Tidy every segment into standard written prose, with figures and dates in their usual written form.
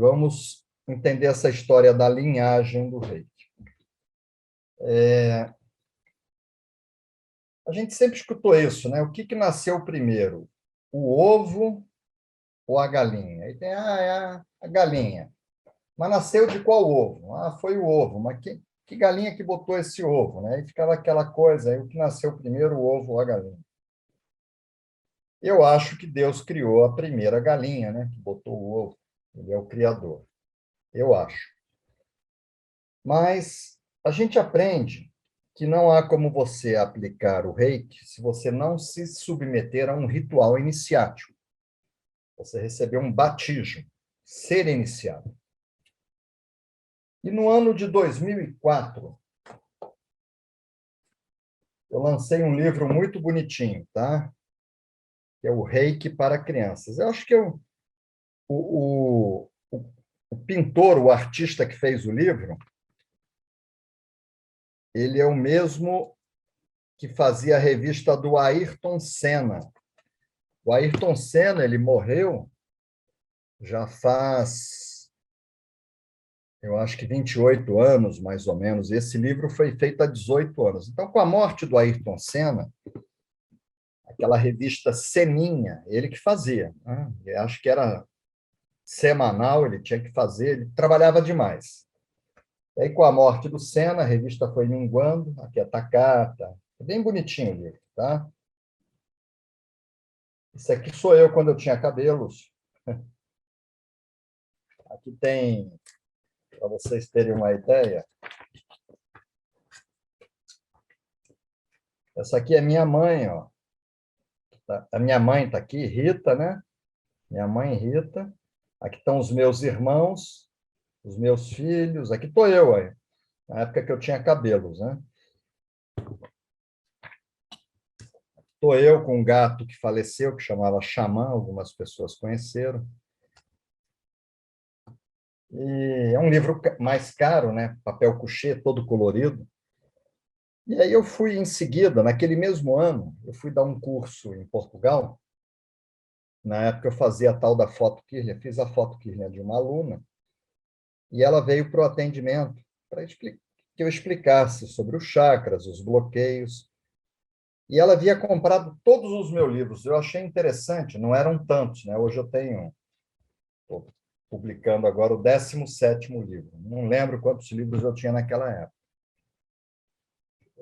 vamos entender essa história da linhagem do Reiki. A gente sempre escutou isso, né? O que nasceu primeiro? O ovo ou a galinha? Aí tem a galinha. Mas nasceu de qual ovo? Foi o ovo. Mas que galinha que botou esse ovo, né? Aí ficava aquela coisa, aí o que nasceu primeiro, o ovo ou a galinha? Eu acho que Deus criou a primeira galinha, né? Que botou o ovo. Ele é o criador. Eu acho. Mas a gente aprende que não há como você aplicar o reiki se você não se submeter a um ritual iniciático. Você recebeu um batismo, ser iniciado. E no ano de 2004, eu lancei um livro muito bonitinho, tá? Que é o Reiki para Crianças. Eu acho que o pintor, o artista que fez o livro, ele é o mesmo que fazia a revista do Ayrton Senna. O Ayrton Senna, ele morreu já faz, eu acho que 28 anos, mais ou menos. Esse livro foi feito há 18 anos. Então, com a morte do Ayrton Senna, aquela revista Seninha, ele que fazia, né? Eu acho que era semanal, ele tinha que fazer, ele trabalhava demais. E aí, com a morte do Senna, a revista foi minguando, aqui é Takata, é bem bonitinho o livro, tá? Isso aqui sou eu quando eu tinha cabelos. Aqui tem, para vocês terem uma ideia, essa aqui é minha mãe, ó. A minha mãe está aqui, Rita, né? Minha mãe, Rita. Aqui estão os meus irmãos, os meus filhos. Aqui estou eu, aí, na época que eu tinha cabelos, né? Estou eu com um gato que faleceu, que chamava Xamã, algumas pessoas conheceram. E é um livro mais caro, né? Papel couché, todo colorido. E aí eu fui em seguida, naquele mesmo ano, eu fui dar um curso em Portugal. Na época eu fazia a tal da foto Kirlia, fiz a foto Kirlia de uma aluna, e ela veio para o atendimento para que eu explicasse sobre os chakras, os bloqueios. E ela havia comprado todos os meus livros. Eu achei interessante, não eram tantos, né? Hoje eu estou publicando agora o 17º livro. Não lembro quantos livros eu tinha naquela época.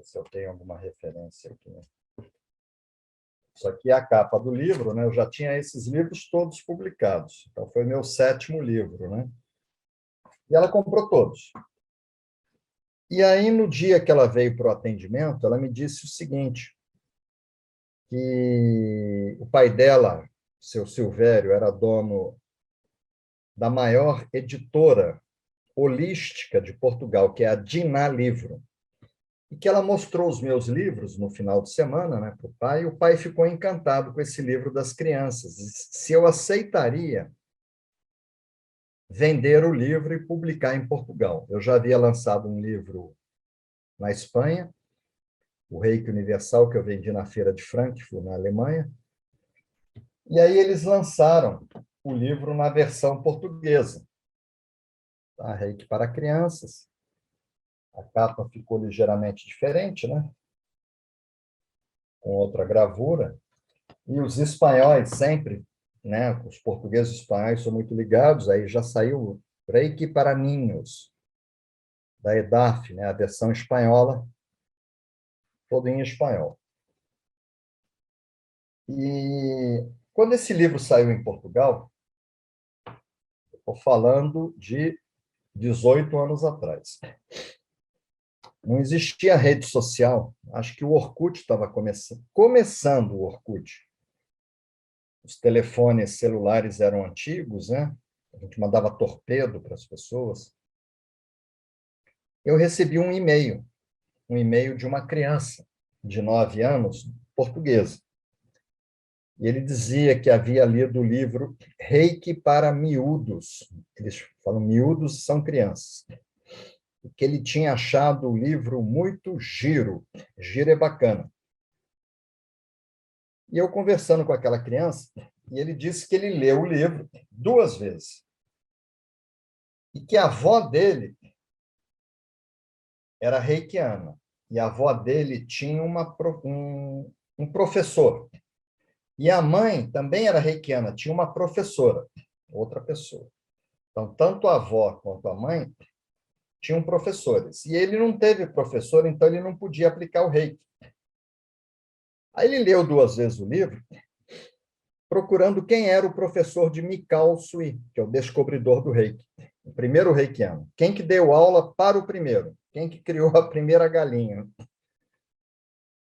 Se eu tenho alguma referência aqui. Isso aqui é a capa do livro, né? Eu já tinha esses livros todos publicados. Então, foi meu 7º livro, né? E ela comprou todos. E aí, no dia que ela veio para o atendimento, ela me disse o seguinte, que o pai dela, seu Silvério, era dono da maior editora holística de Portugal, que é a Diná Livro. E que ela mostrou os meus livros no final de semana, né, para o pai, e o pai ficou encantado com esse livro das crianças. Se eu aceitaria vender o livro e publicar em Portugal. Eu já havia lançado um livro na Espanha, o Reiki Universal, que eu vendi na Feira de Frankfurt, na Alemanha. E aí eles lançaram o livro na versão portuguesa, tá? Reiki para crianças. A capa ficou ligeiramente diferente, né? Com outra gravura. E os espanhóis sempre, né? Os portugueses e espanhóis são muito ligados, aí já saiu Reiki para Ninhos, da EDAF, né? A versão espanhola, toda em espanhol. E quando esse livro saiu em Portugal, estou falando de 18 anos atrás, não existia rede social, acho que o Orkut estava começando o Orkut. Os telefones celulares eram antigos, né? A gente mandava torpedo para as pessoas. Eu recebi um e-mail de uma criança de 9 anos, portuguesa. E ele dizia que havia lido o livro Reiki para Miúdos. Eles falam miúdos são crianças. E que ele tinha achado o livro muito giro. Giro é bacana. E eu conversando com aquela criança, e ele disse que ele leu o livro 2 vezes. e que a avó dele era reikiana. E a avó dele tinha um professor. E a mãe também era reikiana, tinha uma professora, outra pessoa. Então, tanto a avó quanto a mãe tinham professores. E ele não teve professor, então ele não podia aplicar o reiki. Aí ele leu 2 vezes o livro, procurando quem era o professor de Mikao Sui, que é o descobridor do reiki, o primeiro reikiano. Quem que deu aula para o primeiro? Quem que criou a primeira galinha?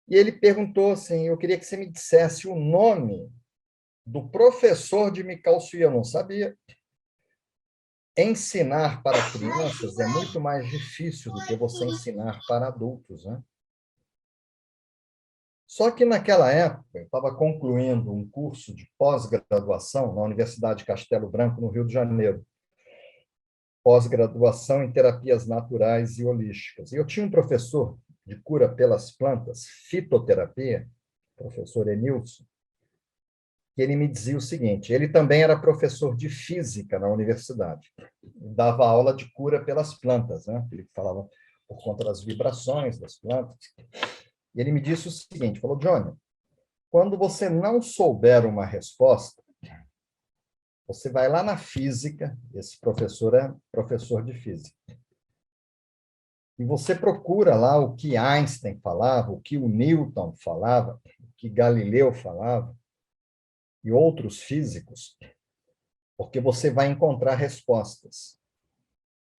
E ele perguntou assim, eu queria que você me dissesse o nome do professor de Mikao Sui, eu não sabia. Ensinar para crianças é muito mais difícil do que você ensinar para adultos, né? Só que naquela época, eu estava concluindo um curso de pós-graduação na Universidade Castelo Branco, no Rio de Janeiro, pós-graduação em terapias naturais e holísticas. E eu tinha um professor de cura pelas plantas, fitoterapia, professor Enilson, que ele me dizia o seguinte, ele também era professor de física na universidade, dava aula de cura pelas plantas, né? Ele falava por conta das vibrações das plantas. E ele me disse o seguinte, falou, Johnny, quando você não souber uma resposta, você vai lá na física, esse professor é professor de física, e você procura lá o que Einstein falava, o que o Newton falava, o que Galileu falava, e outros físicos, porque você vai encontrar respostas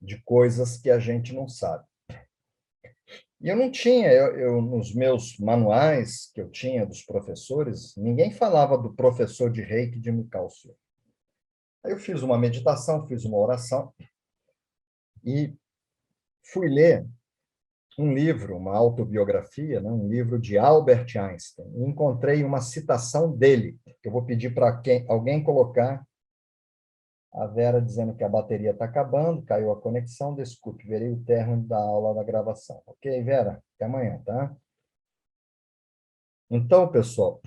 de coisas que a gente não sabe. E eu não tinha, nos meus manuais que eu tinha dos professores, ninguém falava do professor de Reiki de Mikao Sui. Aí eu fiz uma meditação, fiz uma oração e fui ler um livro, uma autobiografia, né, um livro de Albert Einstein. E encontrei uma citação dele, que eu vou pedir para alguém colocar. A Vera dizendo que a bateria está acabando, caiu a conexão, desculpe, verei o término da aula da gravação. Ok, Vera? Até amanhã, tá? Então, pessoal,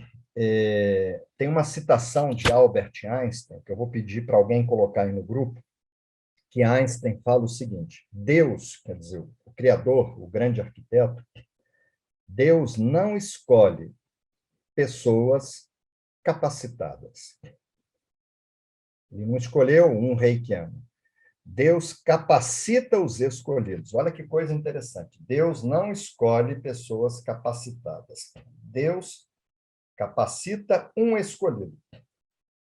tem uma citação de Albert Einstein, que eu vou pedir para alguém colocar aí no grupo, que Einstein fala o seguinte, Deus, quer dizer, o Criador, o grande arquiteto, Deus não escolhe pessoas capacitadas. Ele não escolheu um reikiano. Deus capacita os escolhidos. Olha que coisa interessante. Deus não escolhe pessoas capacitadas. Deus capacita um escolhido.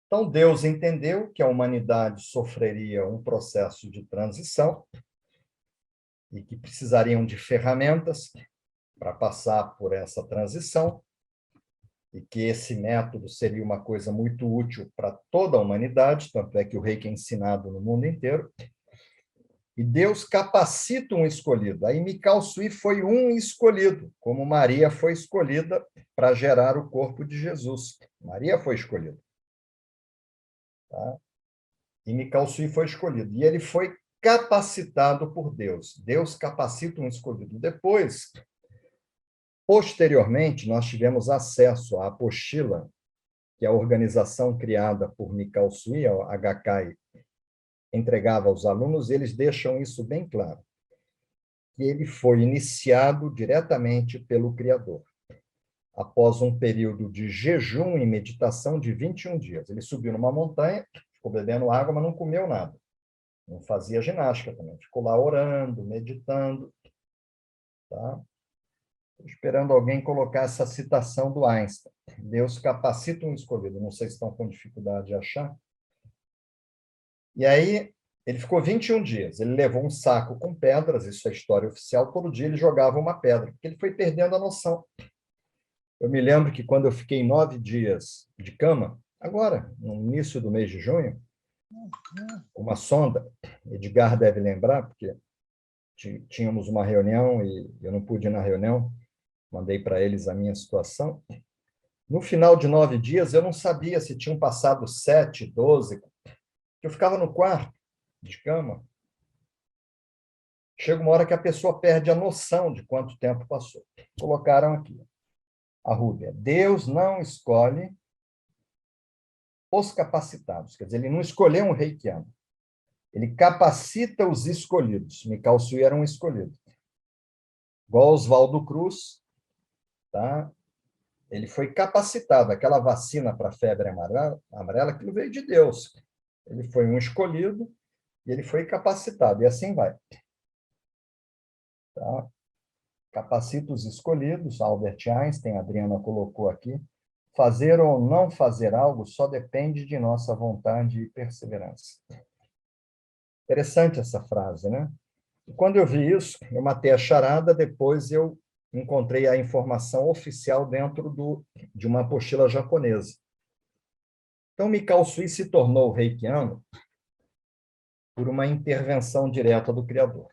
Então, Deus entendeu que a humanidade sofreria um processo de transição e que precisariam de ferramentas para passar por essa transição e que esse método seria uma coisa muito útil para toda a humanidade, tanto é que o Reiki é ensinado no mundo inteiro. E Deus capacita um escolhido. Aí Mikao Sui foi um escolhido, como Maria foi escolhida para gerar o corpo de Jesus. Maria foi escolhida. Tá? E Mikao Sui foi escolhido. E ele foi capacitado por Deus. Deus capacita um escolhido. Depois, posteriormente, nós tivemos acesso à apostila, que é a organização criada por Mikao Sui, a HKI, entregava aos alunos, e eles deixam isso bem claro, que ele foi iniciado diretamente pelo Criador, após um período de jejum e meditação de 21 dias. Ele subiu numa montanha, ficou bebendo água, mas não comeu nada. Não fazia ginástica também. Ficou lá orando, meditando. Tá? Esperando alguém colocar essa citação do Einstein. Deus capacita um escolhido. Não sei se estão com dificuldade de achar. E aí, ele ficou 21 dias. Ele levou um saco com pedras, isso é história oficial. Todo dia ele jogava uma pedra, porque ele foi perdendo a noção. Eu me lembro que quando eu fiquei 9 dias de cama, agora, no início do mês de junho, uma sonda, Edgar deve lembrar, porque tínhamos uma reunião e eu não pude ir na reunião, mandei para eles a minha situação. No final de 9 dias, eu não sabia se tinham passado 7, 12, eu ficava no quarto de cama. Chega uma hora que a pessoa perde a noção de quanto tempo passou. Colocaram aqui, a Rúbia. Deus não escolhe os capacitados. Quer dizer, ele não escolheu um reikiano. Ele capacita os escolhidos. Mikao Sui era um escolhido. Igual Oswaldo Cruz, tá? Ele foi capacitado. Aquela vacina para a febre amarela, aquilo veio de Deus. Ele foi um escolhido e ele foi capacitado. E assim vai. Tá? Capacita os escolhidos. Albert Einstein, a Adriana colocou aqui. Fazer ou não fazer algo só depende de nossa vontade e perseverança. Interessante essa frase, né? E quando eu vi isso, eu matei a charada, depois eu encontrei a informação oficial dentro de uma apostila japonesa. Então, Mikao Sui se tornou reikiano por uma intervenção direta do Criador.